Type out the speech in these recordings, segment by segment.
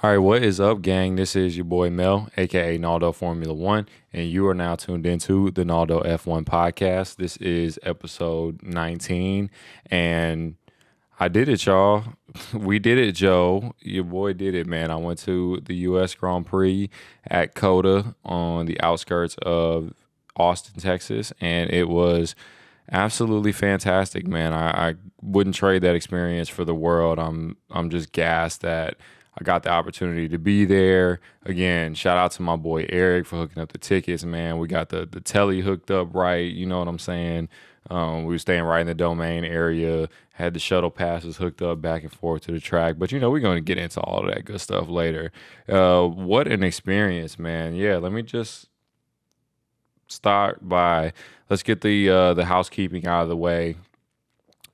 All right, what is up, gang? This is your boy Mel, aka Naldo Formula One, and you are now tuned into the Naldo F1 podcast. This is episode 19, and I did it, y'all. We did it, Joe. Your boy did it, man. I went to the U.S. Grand Prix at COTA on the outskirts of Austin, Texas, and it was absolutely fantastic, man. I wouldn't trade that experience for the world. I'm just gassed that I got the opportunity to be there. Again, shout out to my boy Eric for hooking up the tickets, man. We got the telly hooked up right. You know what I'm saying? We were staying right in the domain area, had the shuttle passes hooked up back and forth to the track. But, we're going to get into all of that good stuff later. What an experience, man. Yeah, let me just start by let's get the housekeeping out of the way.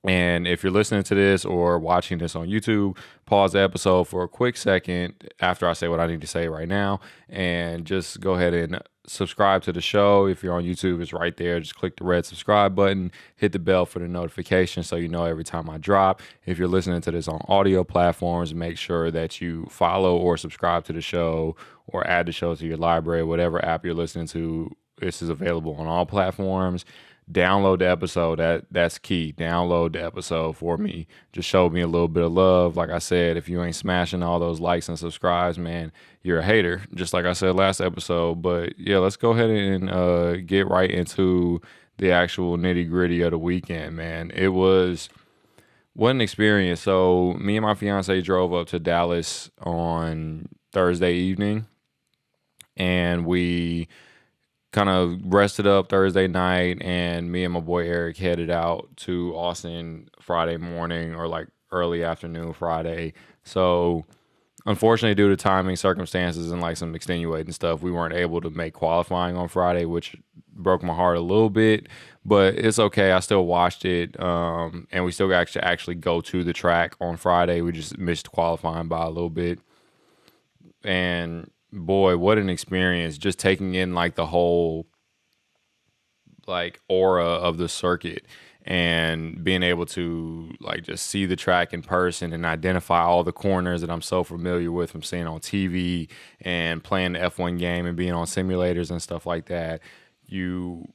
And if you're listening to this or watching this on YouTube, pause the episode for a quick second after I say what I need to say right now, and just go ahead and subscribe to the show. If you're on YouTube, it's right there. Just click the red subscribe button, hit the bell for the notification so you know every time I drop. If you're listening to this on audio platforms, make sure that you follow or subscribe to the show or add the show to your library, whatever app you're listening to. This is available on all platforms. Download the episode. That's key. Download the episode for me. Just show me a little bit of love. Like I said, if you ain't smashing all those likes and subscribes, man, you're a hater. Just like I said last episode. But yeah, let's go ahead and get right into the actual nitty gritty of the weekend, man. What an experience. So me and my fiance drove up to Dallas on Thursday evening, and we kind of rested up Thursday night, and me and my boy Eric headed out to Austin Friday morning or like early afternoon Friday. So unfortunately, due to timing circumstances and like some extenuating stuff, we weren't able to make qualifying on Friday, which broke my heart a little bit, but it's okay. I still watched it, and we still got to actually go to the track on Friday. We just missed qualifying by a little bit. And boy, what an experience, just taking in like the whole like aura of the circuit and being able to like just see the track in person and identify all the corners that I'm so familiar with from seeing on TV and playing the F1 game and being on simulators and stuff like that. You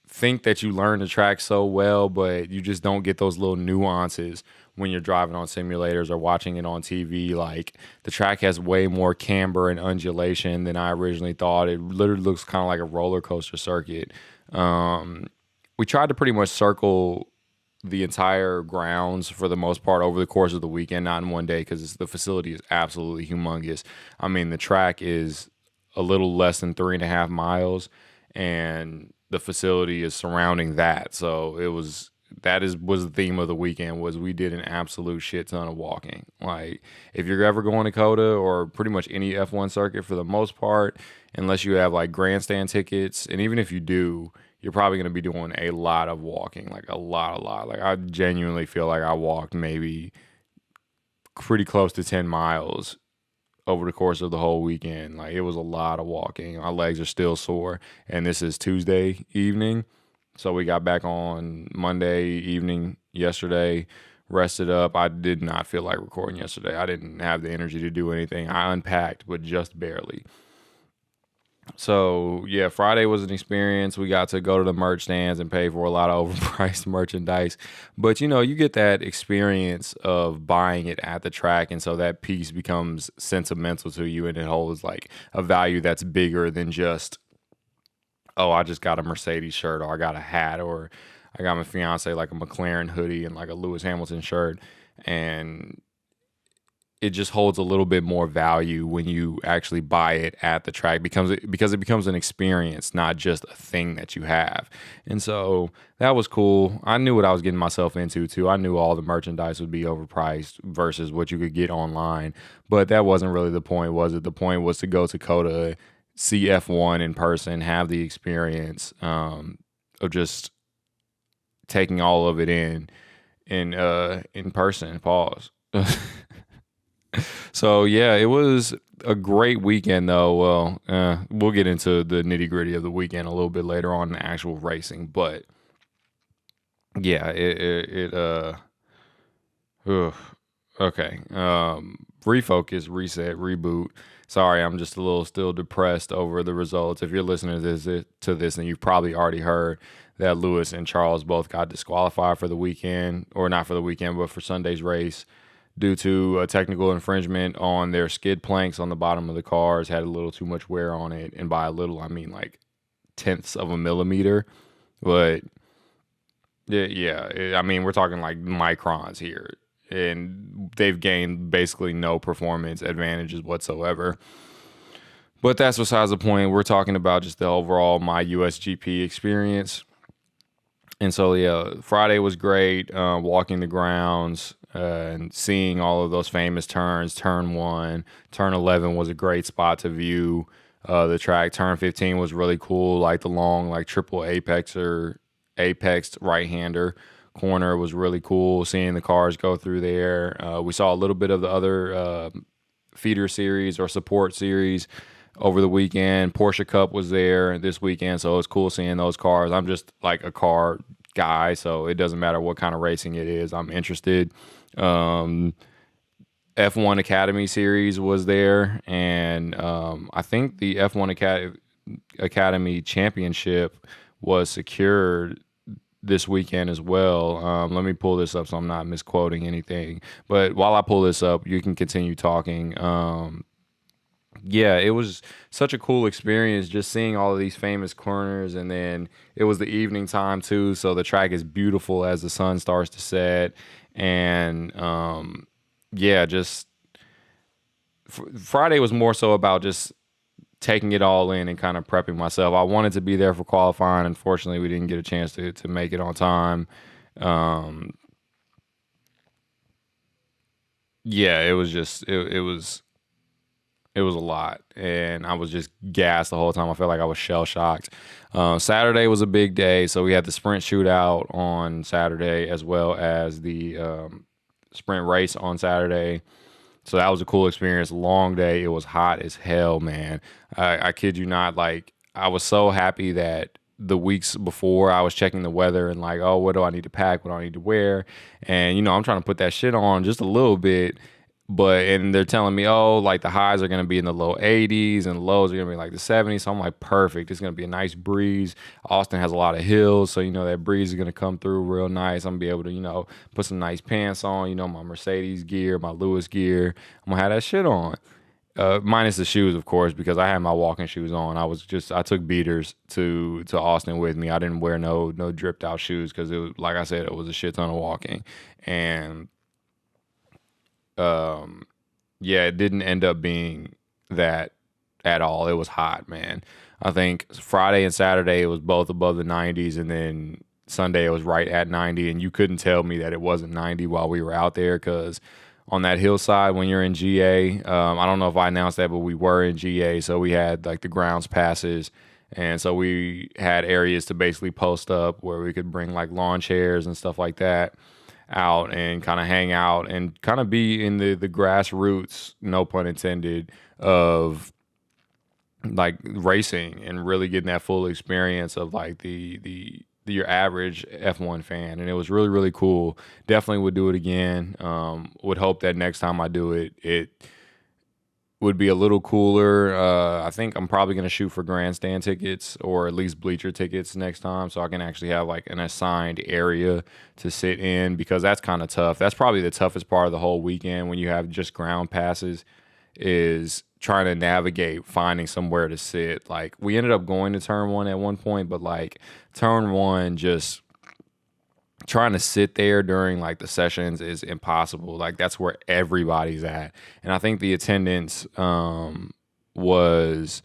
think that you learn the track so well, but you just don't get those little nuances when you're driving on simulators or watching it on TV. Like, the track has way more camber and undulation than I originally thought. It literally looks kind of like a roller coaster circuit. We tried to pretty much circle the entire grounds for the most part over the course of the weekend, not in one day, because the facility is absolutely humongous. I mean, the track is a little less than 3.5 miles, and the facility is surrounding that. So was the theme of the weekend. Was we did an absolute shit ton of walking. Like, if you're ever going to COTA or pretty much any F1 circuit for the most part, unless you have like grandstand tickets, and even if you do, you're probably going to be doing a lot of walking, like a lot. Like, I genuinely feel like I walked maybe pretty close to 10 miles over the course of the whole weekend. Like, it was a lot of walking. My legs are still sore, and this is Tuesday evening. So we got back on Monday evening yesterday, rested up. I did not feel like recording yesterday. I didn't have the energy to do anything. I unpacked, but just barely. So, yeah, Friday was an experience. We got to go to the merch stands and pay for a lot of overpriced merchandise. But, you get that experience of buying it at the track. And so that piece becomes sentimental to you, and it holds like a value that's bigger than just, oh, I just got a Mercedes shirt, or I got a hat, or I got my fiance like a McLaren hoodie and like a Lewis Hamilton shirt. And it just holds a little bit more value when you actually buy it at the track, because it becomes an experience, not just a thing that you have. And so that was cool. I knew what I was getting myself into too. I knew all the merchandise would be overpriced versus what you could get online, but that wasn't really the point, was it? The point was to go to COTA, see F1 in person, have the experience of just taking all of it in person. Pause. So, yeah, it was a great weekend, though. Well, we'll get into the nitty gritty of the weekend a little bit later on in the actual racing. But, yeah, okay. refocus, reset, reboot. Sorry, I'm just a little still depressed over the results. If you're listening to this, then you've probably already heard that Lewis and Charles both got disqualified for the weekend, or not for the weekend, but for Sunday's race due to a technical infringement on their skid planks on the bottom of the cars. Had a little too much wear on it, and by a little, I mean like tenths of a millimeter. But yeah, I mean, we're talking like microns here, and they've gained basically no performance advantages whatsoever. But that's besides the point. We're talking about just the overall my USGP experience. And so, yeah, Friday was great, walking the grounds and seeing all of those famous turns. Turn 1, turn 11 was a great spot to view the track. Turn 15 was really cool, like the long, like triple apexed right-hander corner was really cool, seeing the cars go through there. We saw a little bit of the other feeder series or support series over the weekend. Porsche Cup was there this weekend, so it was cool seeing those cars. I'm just like a car guy, so it doesn't matter what kind of racing it is. I'm interested. F1 Academy Series was there, and I think the F1 Academy Championship was secured this weekend as well. Let me pull this up so I'm not misquoting anything. But while I pull this up, you can continue talking. Yeah, it was such a cool experience just seeing all of these famous corners, and then it was the evening time too, so the track is beautiful as the sun starts to set. And yeah, just Friday was more so about just taking it all in and kind of prepping myself. I wanted to be there for qualifying. Unfortunately, we didn't get a chance to make it on time. Yeah, it was just it was a lot, and I was just gassed the whole time. I felt like I was shell shocked. Saturday was a big day, so we had the sprint shootout on Saturday as well as the sprint race on Saturday. So that was a cool experience. Long day. It was hot as hell, man. I kid you not. Like, I was so happy that the weeks before I was checking the weather and like, oh, what do I need to pack? What do I need to wear? And, I'm trying to put that shit on just a little bit. And they're telling me, oh, like the highs are going to be in the low 80s and the lows are going to be like the 70s. So I'm like, perfect. It's going to be a nice breeze. Austin has a lot of hills. So, that breeze is going to come through real nice. I'm going to be able to, put some nice pants on, my Mercedes gear, my Lewis gear. I'm going to have that shit on. Minus the shoes, of course, because I had my walking shoes on. I took beaters to Austin with me. I didn't wear no dripped out shoes because it was, like I said, it was a shit ton of walking. And yeah, it didn't end up being that at all. It was hot, man. I think Friday and Saturday it was both above the 90s, and then Sunday it was right at 90, and you couldn't tell me that it wasn't 90 while we were out there, because on that hillside when you're in GA, I don't know if I announced that, but we were in GA, so we had like the grounds passes, and so we had areas to basically post up where we could bring like lawn chairs and stuff like that out and kind of hang out and kind of be in the grassroots, no pun intended, of like racing and really getting that full experience of like your average F1 fan. And it was really, really cool. Definitely would do it again. Would hope that next time I do it, it would be a little cooler. I think I'm probably going to shoot for grandstand tickets or at least bleacher tickets next time, so I can actually have like an assigned area to sit in, because that's kind of tough. That's probably the toughest part of the whole weekend when you have just ground passes, is trying to navigate finding somewhere to sit. Like, we ended up going to turn 1 at one point, but like turn 1, just trying to sit there during like the sessions is impossible. Like, that's where everybody's at. And I think the attendance was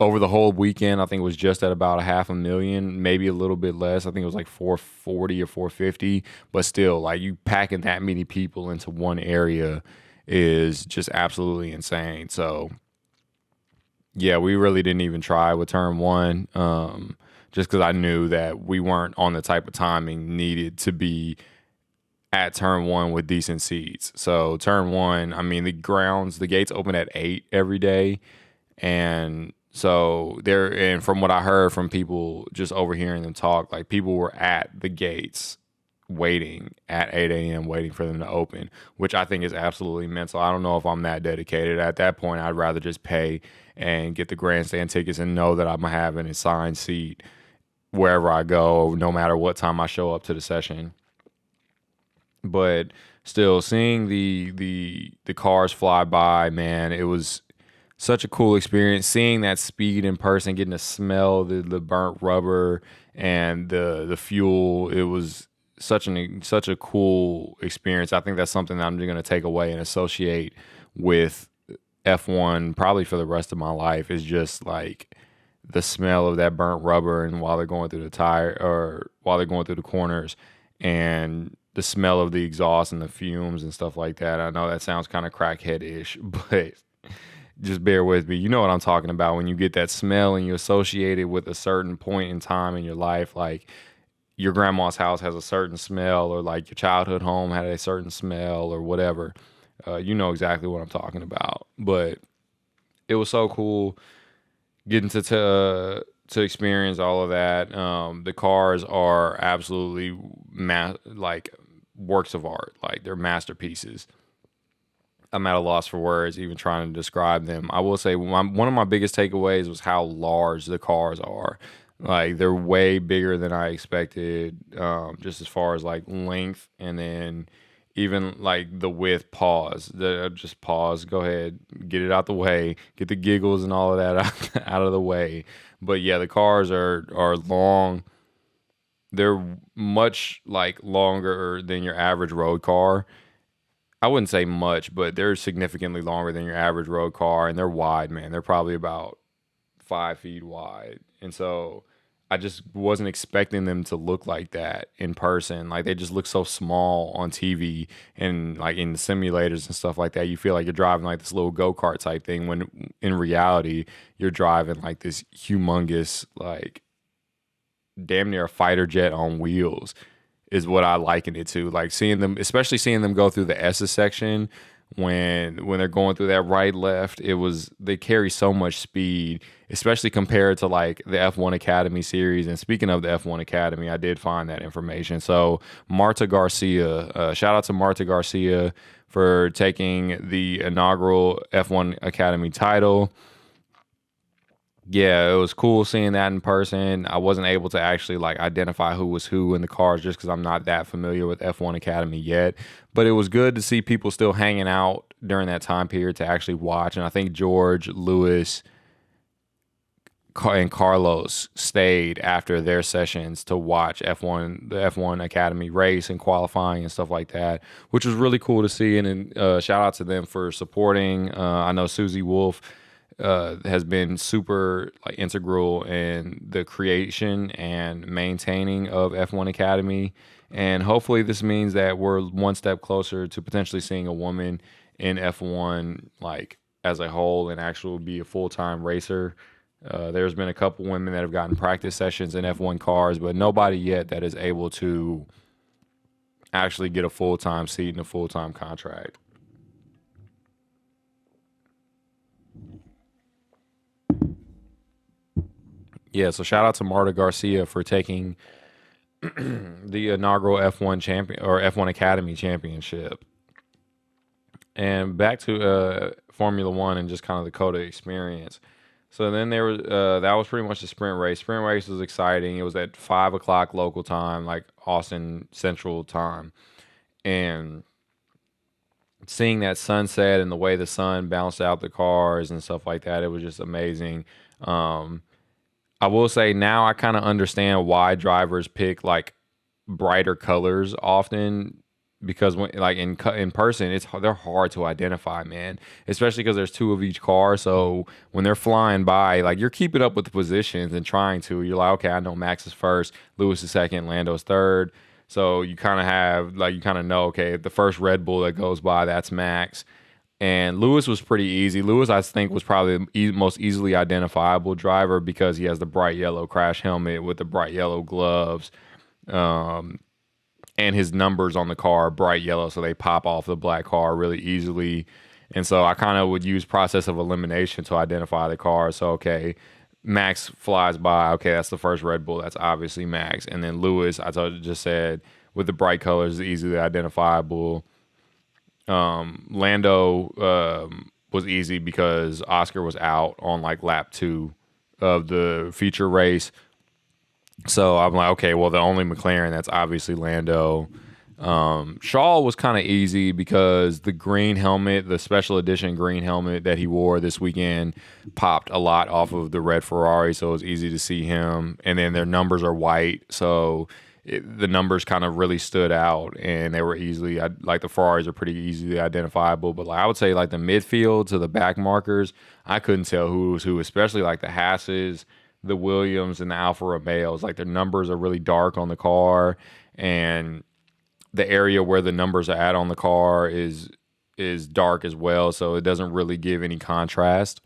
over the whole weekend, I think it was just at about 500,000, maybe a little bit less. I think it was like 440 or 450, but still, like, you packing that many people into one area is just absolutely insane. So yeah, we really didn't even try with turn 1. Just because I knew that we weren't on the type of timing needed to be at turn 1 with decent seats. So turn 1, I mean, the gates open at 8 every day. And so and from what I heard from people just overhearing them talk, like, people were at the gates waiting at 8 a.m. waiting for them to open, which I think is absolutely mental. I don't know if I'm that dedicated. At that point, I'd rather just pay and get the grandstand tickets and know that I'm going to have an assigned seat wherever I go, no matter what time I show up to the session. But still, seeing the cars fly by, man, it was such a cool experience. Seeing that speed in person, getting to smell the burnt rubber and the fuel, it was such a cool experience. I think that's something that I'm going to take away and associate with F1 probably for the rest of my life, is just like the smell of that burnt rubber, and while they're going through the tire, or while they're going through the corners, and the smell of the exhaust and the fumes and stuff like that. I know that sounds kind of crackhead-ish, but just bear with me. You know what I'm talking about when you get that smell and you associate it with a certain point in time in your life. Like your grandma's house has a certain smell, or like your childhood home had a certain smell, or whatever. You know exactly what I'm talking about. But it was so cool getting to experience all of that. The cars are absolutely like works of art. Like they're masterpieces. I'm at a loss for words even trying to describe them. I will say one of my biggest takeaways was how large the cars are. Like they're way bigger than I expected, just as far as like length, and then even like the width. Just pause, go ahead, get it out the way, get the giggles and all of that out of the way. But yeah, the cars are long. They're much like longer than your average road car. I wouldn't say much, but they're significantly longer than your average road car, and they're wide, man. They're probably about 5 feet wide. And so I just wasn't expecting them to look like that in person. Like they just look so small on TV and like in the simulators and stuff like that. You feel like you're driving like this little go-kart type thing, when in reality you're driving like this humongous, like damn near a fighter jet on wheels, is what I liken it to. Like especially seeing them go through the S's section when they're going through that right left, they carry so much speed, especially compared to like the F1 Academy series. And speaking of the F1 Academy, I did find that information. So Marta Garcia, shout out to Marta Garcia for taking the inaugural F1 Academy title. Yeah, it was cool seeing that in person. I wasn't able to actually like identify who was who in the cars, just because I'm not that familiar with F1 Academy yet. But it was good to see people still hanging out during that time period to actually watch. And I think George, Lewis, and Carlos stayed after their sessions to watch the F1 Academy race and qualifying and stuff like that, which was really cool to see. And shout out to them for supporting. I know Susie Wolf has been super like integral in the creation and maintaining of F1 Academy, and hopefully this means that we're one step closer to potentially seeing a woman in F1 like as a whole and actually be a full-time racer. There's been a couple women that have gotten practice sessions in F1 cars, but nobody yet that is able to actually get a full-time seat and a full-time contract. Yeah, so shout out to Marta Garcia for taking the inaugural F1 champion or F1 Academy championship. And back to Formula One and just kind of the COTA experience. So then there was that was pretty much the sprint race. Sprint race was exciting. It was at 5 o'clock local time, like Austin Central time, and seeing that sunset and the way the sun bounced out the cars and stuff like that, it was just amazing. I will say now I kind of understand why drivers pick like brighter colors often, because when like in person they're hard to identify, man, especially because there's two of each car. So when they're flying by, like you're keeping up with the positions and you're like, okay, I know Max is first, Lewis is second, Lando's third. So you kind of know, okay, the first Red Bull that goes by, that's Max. And Lewis was pretty easy. Lewis, I think, was probably the most easily identifiable driver because he has the bright yellow crash helmet with the bright yellow gloves, and his numbers on the car are bright yellow, so they pop off the black car really easily. And so I kind of would use process of elimination to identify the car. So, okay, Max flies by. Okay, that's the first Red Bull. That's obviously Max. And then Lewis, just said, with the bright colors, easily identifiable. Lando was easy because Oscar was out on like lap 2 of the feature race. So I'm like, okay, well, the only McLaren that's obviously Lando. Shaw was kind of easy because the green helmet, the special edition green helmet that he wore this weekend, popped a lot off of the red Ferrari, so it was easy to see him. And then their numbers are white, so the numbers kind of really stood out, and they were easily like the Ferraris are pretty easily identifiable. But like I would say, like the midfield to the back markers, I couldn't tell who was who, especially like the Hasses, the Williams, and the Alfa Romeos. Like their numbers are really dark on the car, and the area where the numbers are at on the car is dark as well, so it doesn't really give any contrast.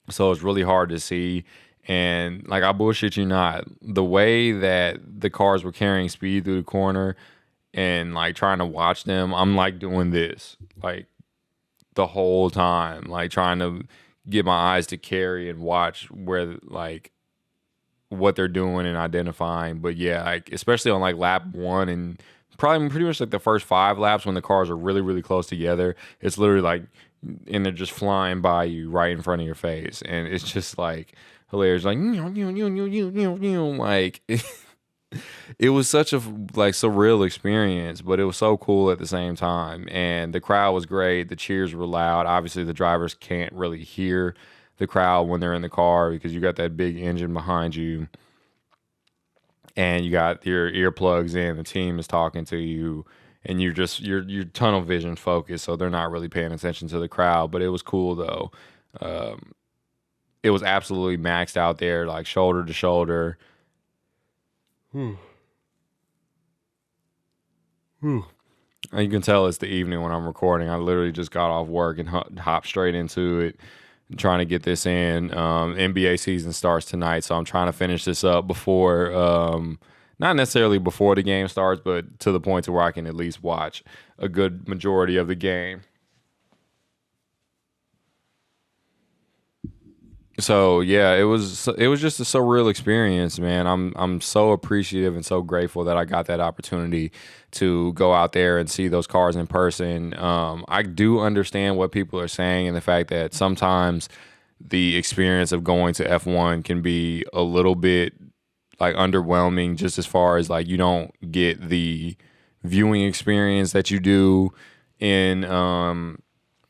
So it's really hard to see. And like I bullshit you not, the way that the cars were carrying speed through the corner and like trying to watch them, I'm like doing this like the whole time, like trying to get my eyes to carry and watch where like what they're doing and identifying. But yeah, like especially on like lap 1 and probably pretty much like the first 5 laps when the cars are really, really close together, it's literally like, and they're just flying by you right in front of your face. And it's just like hilarious. Like, like it was such a like surreal experience, but it was so cool at the same time. And the crowd was great. The cheers were loud. Obviously the drivers can't really hear the crowd when they're in the car because you got that big engine behind you. And you got your earplugs in, the team is talking to you, and you're tunnel vision focused, so they're not really paying attention to the crowd. But it was cool though. It was absolutely maxed out there, like shoulder to shoulder. And you can tell it's the evening when I'm recording. I literally just got off work and hopped straight into it, trying to get this in. NBA season starts tonight, so I'm trying to finish this up before, not necessarily before the game starts, but to the point to where I can at least watch a good majority of the game. So yeah, it was just a surreal experience, man. I'm so appreciative and so grateful that I got that opportunity to go out there and see those cars in person. I do understand what people are saying and the fact that sometimes the experience of going to F1 can be a little bit like underwhelming, just as far as like you don't get the viewing experience that you do in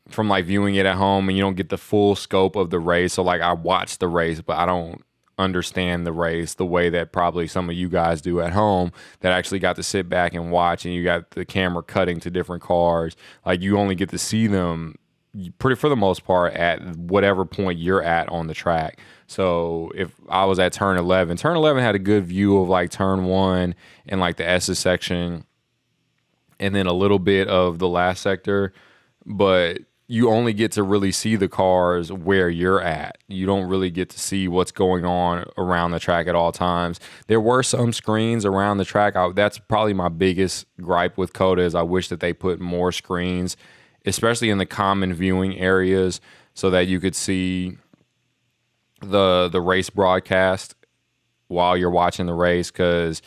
from like viewing it at home, and you don't get the full scope of the race. So like I watched the race, but I don't understand the race the way that probably some of you guys do at home that actually got to sit back and watch, and you got the camera cutting to different cars. Like you only get to see them pretty for the most part at whatever point you're at on the track. So if I was at turn 11 had a good view of like turn 1 and like the S's section and then a little bit of the last sector, but you only get to really see the cars where you're at. You don't really get to see what's going on around the track at all times. There were some screens around the track. That's probably my biggest gripe with COTA is I wish that they put more screens, especially in the common viewing areas, so that you could see the race broadcast while you're watching the race, because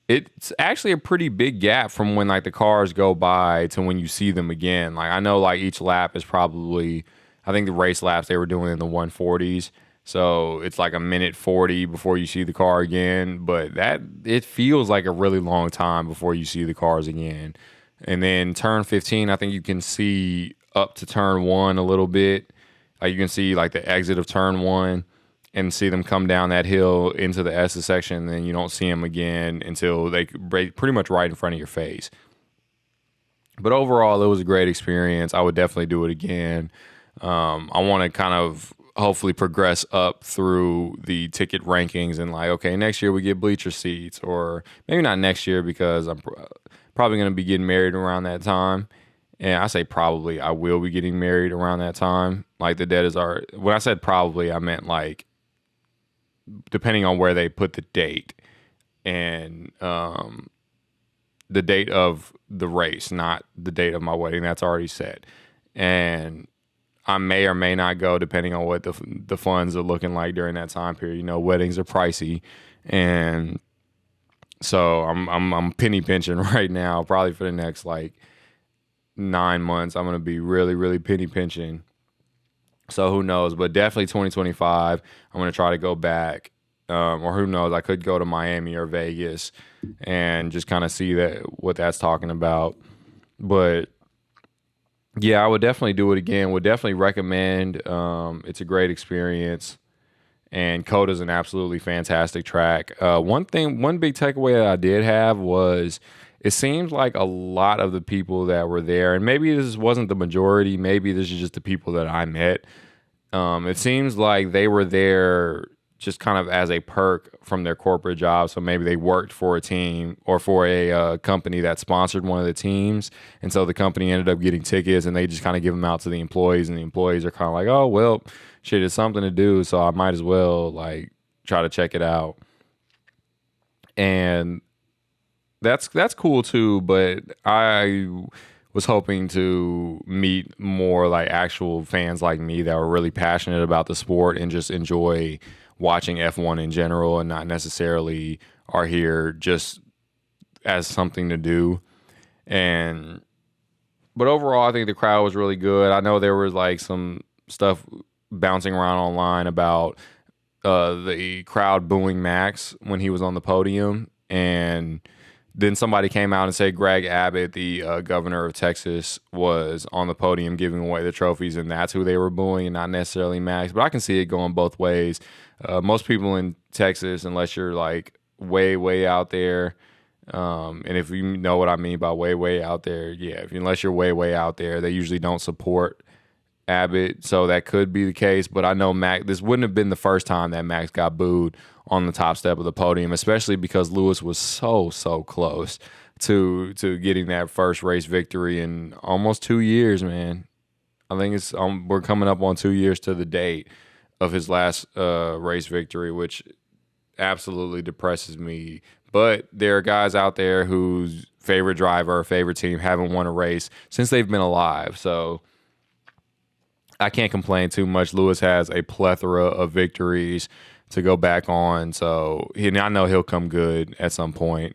it's actually a pretty big gap from when like the cars go by to when you see them again. Like I know like each lap is probably, I think the race laps they were doing in the 140s. So it's like a minute 40 before you see the car again, but that it feels like a really long time before you see the cars again. And then turn 15, I think you can see up to turn 1 a little bit. Like you can see like the exit of turn 1 and see them come down that hill into the S section, and then you don't see them again until they pretty much right in front of your face. But overall, it was a great experience. I would definitely do it again. I want to kind of hopefully progress up through the ticket rankings and like, okay, next year we get bleacher seats, or maybe not next year because I'm probably going to be getting married around that time. And I say probably, I will be getting married around that time. Like the debt is already, when I said probably, I meant like, depending on where they put the date and the date of the race, not the date of my wedding. That's already set. And I may or may not go depending on what the funds are looking like during that time period. You know, weddings are pricey, and So I'm penny pinching right now, probably for the next like 9 months. I'm gonna be really, really penny pinching. So who knows? But definitely 2025, I'm gonna try to go back. Or who knows? I could go to Miami or Vegas and just kind of see what that's talking about. But yeah, I would definitely do it again. Would definitely recommend. It's a great experience, and Coda's an absolutely fantastic track. One big takeaway that I did have was it seems like a lot of the people that were there, and maybe this wasn't the majority, maybe this is just the people that I met. It seems like they were there just kind of as a perk from their corporate job. So maybe they worked for a team or for a company that sponsored one of the teams. And so the company ended up getting tickets and they just kind of give them out to the employees. And the employees are kind of like, oh, well, shit, it's something to do. So I might as well like try to check it out. And that's cool too. But I was hoping to meet more like actual fans like me that were really passionate about the sport and just enjoy watching F1 in general and not necessarily are here just as something to do. But overall, I think the crowd was really good. I know there was like some stuff bouncing around online about the crowd booing Max when he was on the podium. And then somebody came out and said Greg Abbott, the governor of Texas, was on the podium giving away the trophies, and that's who they were booing and not necessarily Max. But I can see it going both ways. Most people in Texas, unless you're like way, way out there, and if you know what I mean by way, way out there, yeah, unless you're way, way out there, they usually don't support Abbott. So that could be the case. But I know Max, this wouldn't have been the first time that Max got booed on the top step of the podium, especially because Lewis was so close to getting that first race victory in almost 2 years, man. I think it's we're coming up on 2 years to the date of his last race victory, which absolutely depresses me. But there are guys out there whose favorite driver or favorite team haven't won a race since they've been alive. So I can't complain too much. Lewis has a plethora of victories to go back on. So I know he'll come good at some point.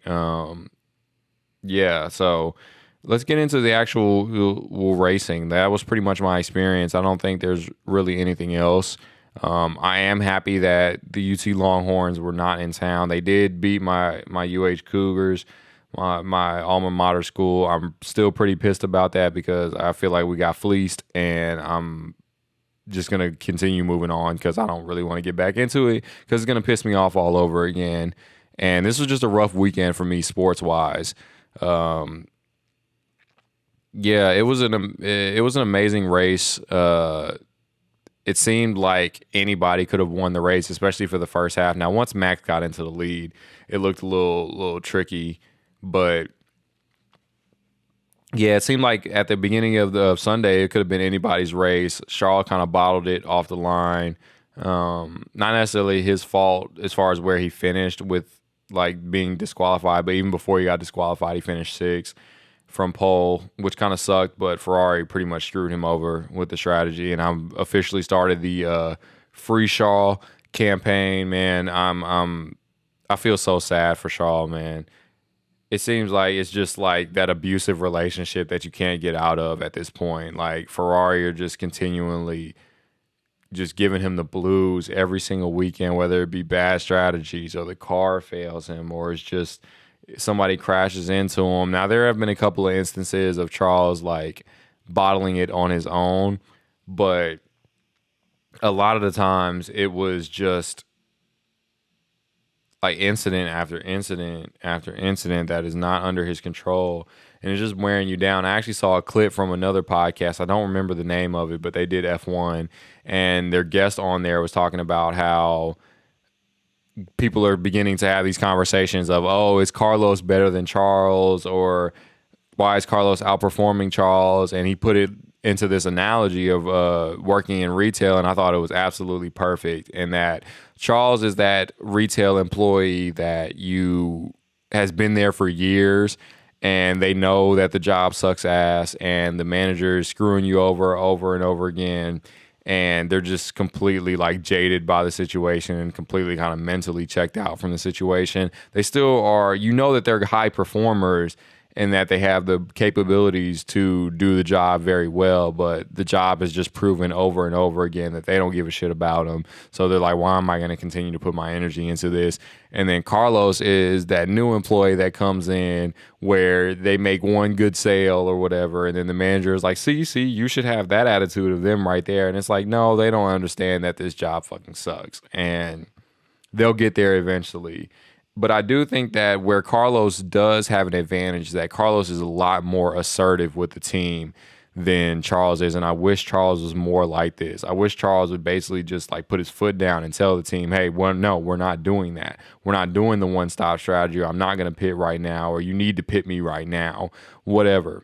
Yeah, so let's get into the actual racing. That was pretty much my experience. I don't think there's really anything else. I am happy that the UT Longhorns were not in town. They did beat my UH Cougars, my alma mater school. I'm still pretty pissed about that because I feel like we got fleeced, and I'm just going to continue moving on because I don't really want to get back into it because it's going to piss me off all over again. And this was just a rough weekend for me sports-wise. Yeah, it was an amazing race. It seemed like anybody could have won the race, especially for the first half. Now, once Max got into the lead, it looked a little tricky, but yeah, it seemed like at the beginning of Sunday, it could have been anybody's race. Charles kind of bottled it off the line. Not necessarily his fault as far as where he finished with like being disqualified, but even before he got disqualified, he finished sixth from pole, which kind of sucked, but Ferrari pretty much screwed him over with the strategy. And I'm officially started the Free Charles campaign, man. I feel so sad for Charles, man. It seems like it's just like that abusive relationship that you can't get out of at this point. Like Ferrari are just continually just giving him the blues every single weekend, whether it be bad strategies or the car fails him or it's just somebody crashes into him. Now, there have been a couple of instances of Charles like bottling it on his own, but a lot of the times it was just like incident after incident after incident that is not under his control, and it's just wearing you down. I actually saw a clip from another podcast. I don't remember the name of it, but they did F1, and their guest on there was talking about how people are beginning to have these conversations of, oh, is Carlos better than Charles, or why is Carlos outperforming Charles? And he put it into this analogy of working in retail, and I thought it was absolutely perfect. And that Charles is that retail employee that has been there for years, and they know that the job sucks ass, and the manager is screwing you over and over again. and they're just completely like jaded by the situation and completely kind of mentally checked out from the situation. They still are, that they're high performers and that they have the capabilities to do the job very well, but the job has just proven over and over again that they don't give a shit about them. So they're like, why am I going to continue to put my energy into this? And then Carlos is that new employee that comes in where they make one good sale or whatever, and then the manager is like, see, you should have that attitude of them right there. And it's like, no, they don't understand that this job fucking sucks. And they'll get there eventually. But I do think that where Carlos does have an advantage, that Carlos is a lot more assertive with the team than Charles is. And I wish Charles was more like this. I wish Charles would basically just like put his foot down and tell the team, hey, well, no, we're not doing that. We're not doing the one-stop strategy. I'm not going to pit right now, or you need to pit me right now, whatever.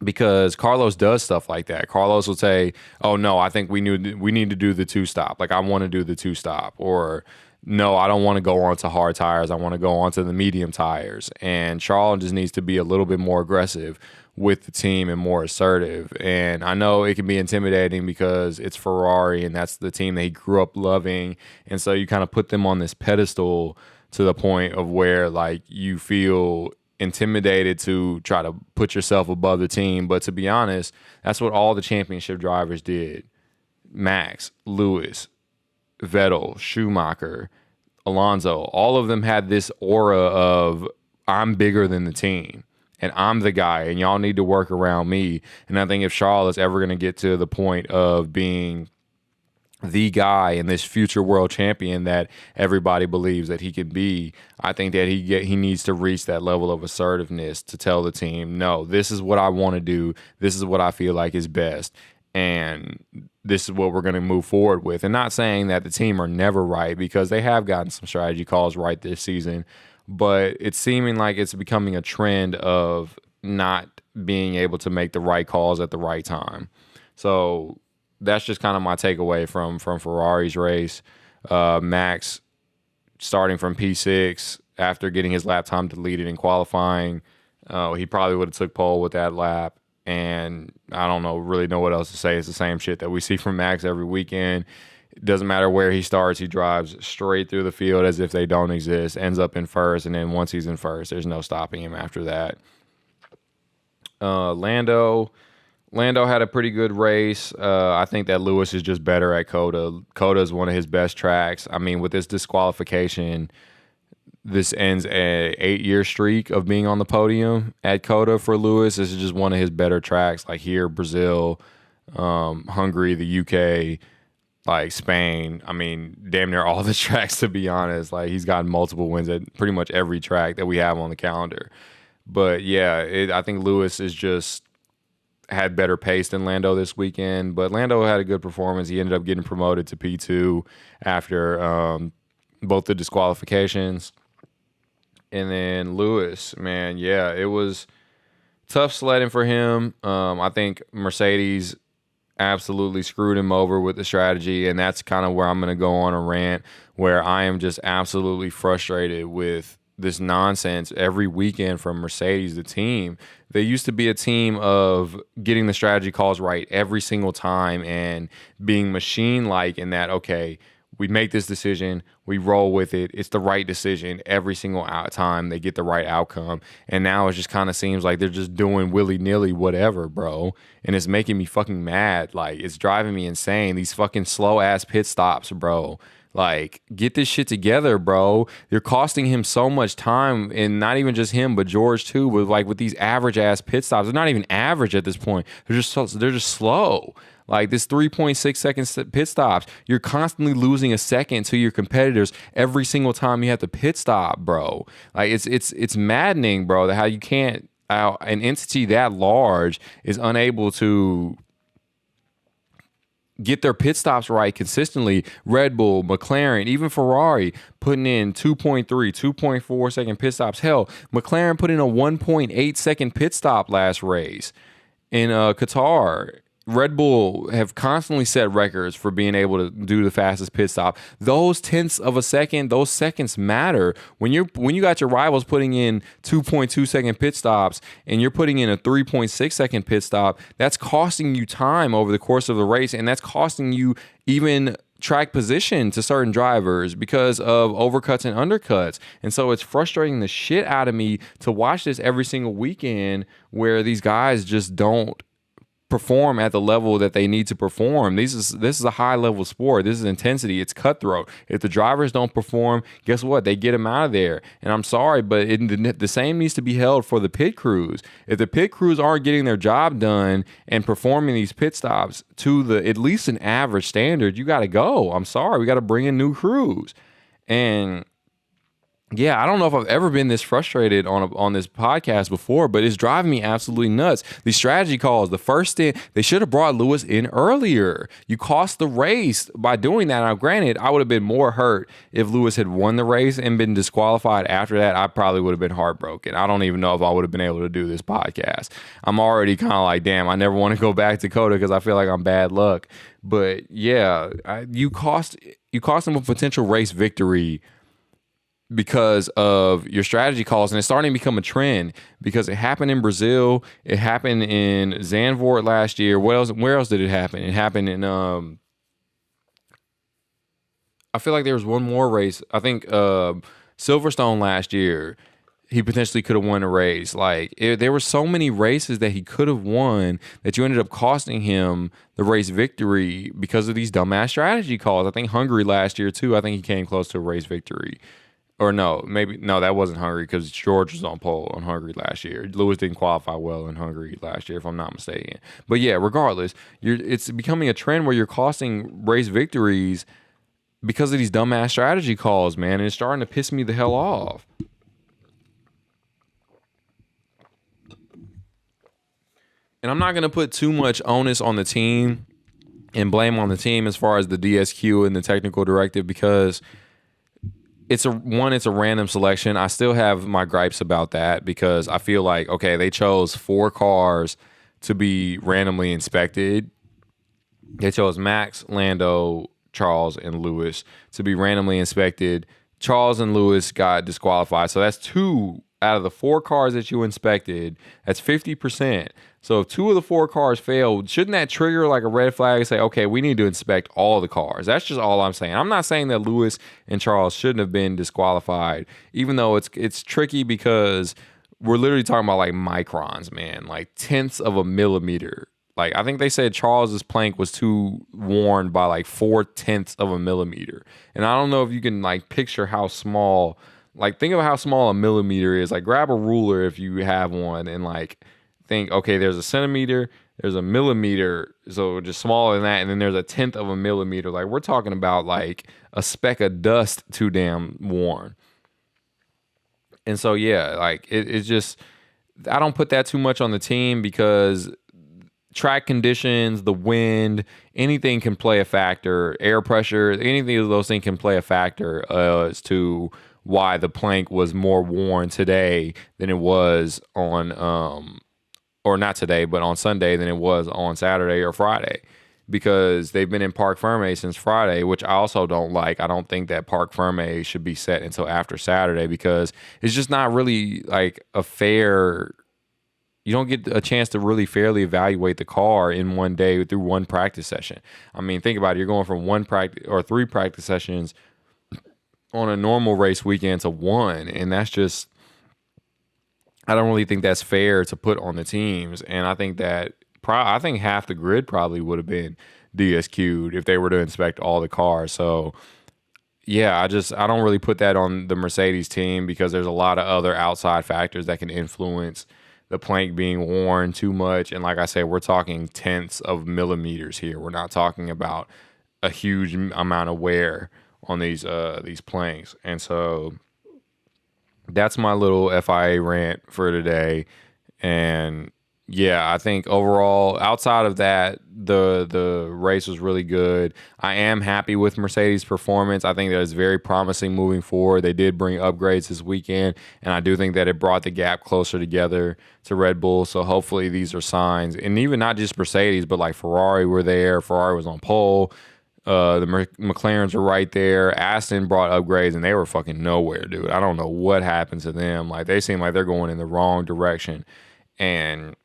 Because Carlos does stuff like that. Carlos will say, oh, no, I think we need to do the two-stop. Like, I want to do the two-stop. Or, no, I don't want to go on to hard tires. I want to go on to the medium tires. And Charles just needs to be a little bit more aggressive with the team and more assertive. And I know it can be intimidating because it's Ferrari and that's the team that he grew up loving. And so you kind of put them on this pedestal to the point of where like you feel intimidated to try to put yourself above the team. But to be honest, that's what all the championship drivers did. Max, Lewis, Vettel, Schumacher, Alonso, all of them had this aura of I'm bigger than the team and I'm the guy and y'all need to work around me. And I think if Charles is ever going to get to the point of being the guy and this future world champion that everybody believes that he can be, I think that he needs to reach that level of assertiveness to tell the team, no, this is what I want to do. This is what I feel like is best. And this is what we're going to move forward with. And not saying that the team are never right, because they have gotten some strategy calls right this season, but it's seeming like it's becoming a trend of not being able to make the right calls at the right time. So that's just kind of my takeaway from Ferrari's race. Max starting from P6 after getting his lap time deleted in qualifying. He probably would have took pole with that lap. And I don't really know what else to say. It's the same shit that we see from Max every weekend. It doesn't matter where he starts. He drives straight through the field as if they don't exist, ends up in first, and then once he's in first, there's no stopping him after that. Lando had a pretty good race. I think that Lewis is just better at COTA. COTA is one of his best tracks. I mean, with this disqualification, this ends an 8-year streak of being on the podium at COTA for Lewis. This is just one of his better tracks, like here, Brazil, Hungary, the UK, like Spain. I mean, damn near all the tracks, to be honest. Like, he's gotten multiple wins at pretty much every track that we have on the calendar. But yeah, I think Lewis is just had better pace than Lando this weekend. But Lando had a good performance. He ended up getting promoted to P2 after both the disqualifications. And then Lewis, man, yeah, it was tough sledding for him. I think Mercedes absolutely screwed him over with the strategy, and that's kind of where I'm going to go on a rant, where I am just absolutely frustrated with this nonsense every weekend from Mercedes, the team. They used to be a team of getting the strategy calls right every single time and being machine-like in that, okay, we make this decision, we roll with it, it's the right decision every single time they get the right outcome. And now it just kind of seems like they're just doing willy-nilly whatever, bro. And it's making me fucking mad. Like, it's driving me insane. These fucking slow-ass pit stops, bro. Like, get this shit together, bro. You're costing him so much time, and not even just him, but George too, with these average-ass pit stops. They're not even average at this point. They're just slow. Like, this 3.6 second pit stops, you're constantly losing a second to your competitors every single time you have to pit stop, bro. Like, it's maddening, bro, that how you can't, how an entity that large is unable to get their pit stops right consistently. Red Bull, McLaren, even Ferrari putting in 2.3, 2.4 second pit stops. Hell, McLaren put in a 1.8 second pit stop last race in Qatar. Red Bull have constantly set records for being able to do the fastest pit stop. Those tenths of a second, those seconds matter. When you got your rivals putting in 2.2 second pit stops and you're putting in a 3.6 second pit stop, that's costing you time over the course of the race, and that's costing you even track position to certain drivers because of overcuts and undercuts. And so it's frustrating the shit out of me to watch this every single weekend where these guys just don't perform at the level that they need to perform. This is a high level sport. This is intensity. It's cutthroat. If the drivers don't perform, guess what? They get them out of there. And I'm sorry, but the same needs to be held for the pit crews. If the pit crews aren't getting their job done and performing these pit stops to the at least an average standard, you got to go. I'm sorry. We got to bring in new crews. And yeah, I don't know if I've ever been this frustrated on this podcast before, but it's driving me absolutely nuts. These strategy calls, the first thing, they should have brought Lewis in earlier. You cost the race by doing that. Now, granted, I would have been more hurt if Lewis had won the race and been disqualified after that. I probably would have been heartbroken. I don't even know if I would have been able to do this podcast. I'm already kind of like, damn, I never want to go back to COTA because I feel like I'm bad luck. But yeah, you cost them a potential race victory because of your strategy calls, and it's starting to become a trend because it happened in Brazil, it happened in Zandvoort last year. Where else did it happen? It happened in I feel like there was one more race. I think Silverstone last year, he potentially could have won a race. There were so many races that he could have won that you ended up costing him the race victory because of these dumbass strategy calls. I think Hungary last year too. I think he came close to a race victory. Or no, that wasn't Hungary because George was on pole on Hungary last year. Lewis didn't qualify well in Hungary last year, if I'm not mistaken. But yeah, regardless, it's becoming a trend where you're costing race victories because of these dumbass strategy calls, man. And it's starting to piss me the hell off. And I'm not going to put too much onus on the team and blame on the team as far as the DSQ and the technical directive because it's a random selection. I still have my gripes about that because I feel like, okay, they chose 4 cars to be randomly inspected. They chose Max, Lando, Charles, and Lewis to be randomly inspected. Charles and Lewis got disqualified. So that's 2 out of the 4 cars that you inspected. That's 50%. So if 2 of the 4 cars failed, shouldn't that trigger like a red flag and say, okay, we need to inspect all the cars? That's just all I'm saying. I'm not saying that Lewis and Charles shouldn't have been disqualified, even though it's tricky because we're literally talking about like microns, man, like tenths of a millimeter. Like I think they said Charles's plank was too worn by like 4/10 of a millimeter. And I don't know if you can like picture how small, like think of how small a millimeter is. Like grab a ruler if you have one and like think, okay, there's a centimeter, there's a millimeter, so just smaller than that, and then there's a 1/10 of a millimeter. Like we're talking about like a speck of dust too damn worn. And so yeah, like it's just, I don't put that too much on the team because track conditions, the wind, anything can play a factor. Air pressure, anything of those things can play a factor as to why the plank was more worn today than it was on or not today, but on Sunday than it was on Saturday or Friday, because they've been in Parc Ferme since Friday, which I also don't like. I don't think that Parc Ferme should be set until after Saturday because it's just not really like a fair, you don't get a chance to really fairly evaluate the car in one day through one practice session. I mean, think about it. You're going from 1 practice or 3 practice sessions on a normal race weekend to 1, and that's just, I don't really think that's fair to put on the teams. And I think that I think half the grid probably would have been DSQ'd if they were to inspect all the cars. So yeah, I don't really put that on the Mercedes team because there's a lot of other outside factors that can influence the plank being worn too much. And like I said, we're talking tenths of millimeters here. We're not talking about a huge amount of wear on these planks. And so that's my little FIA rant for today. And yeah, I think overall, outside of that, the race was really good. I am happy with Mercedes' performance. I think that is very promising moving forward. They did bring upgrades this weekend, and I do think that it brought the gap closer together to Red Bull. So hopefully these are signs, and even not just Mercedes, but like Ferrari were there. Ferrari was on pole. The McLarens are right there. Aston brought upgrades, and they were fucking nowhere, dude. I don't know what happened to them. Like they seem like they're going in the wrong direction, and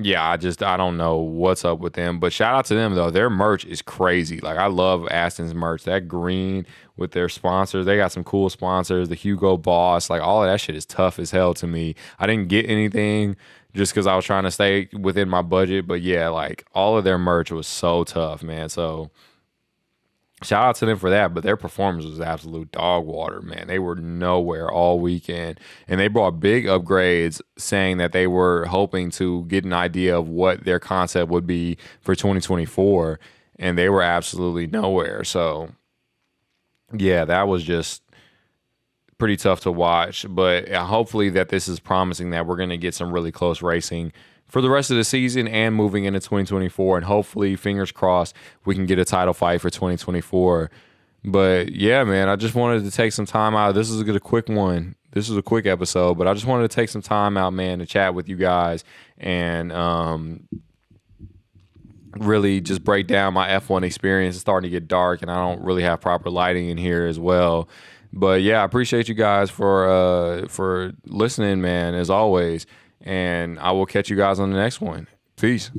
yeah, I don't know what's up with them, but shout out to them though. Their merch is crazy. Like I love Aston's merch. That green with their sponsors, they got some cool sponsors. The Hugo Boss, like all of that shit is tough as hell to me. I didn't get anything just because I was trying to stay within my budget, but yeah, like all of their merch was so tough, man. So shout out to them for that, but their performance was absolute dog water, man. They were nowhere all weekend, and they brought big upgrades, saying that they were hoping to get an idea of what their concept would be for 2024, and they were absolutely nowhere. So, yeah, that was just pretty tough to watch, but hopefully that this is promising that we're going to get some really close racing for the rest of the season and moving into 2024, and hopefully, fingers crossed, we can get a title fight for 2024. But yeah, man, I just wanted to take some time out. This is a quick one. This is a quick episode, but I just wanted to take some time out, man, to chat with you guys and really just break down my F1 experience. It's starting to get dark, and I don't really have proper lighting in here as well. But yeah, I appreciate you guys for listening, man, as always. And I will catch you guys on the next one. Peace.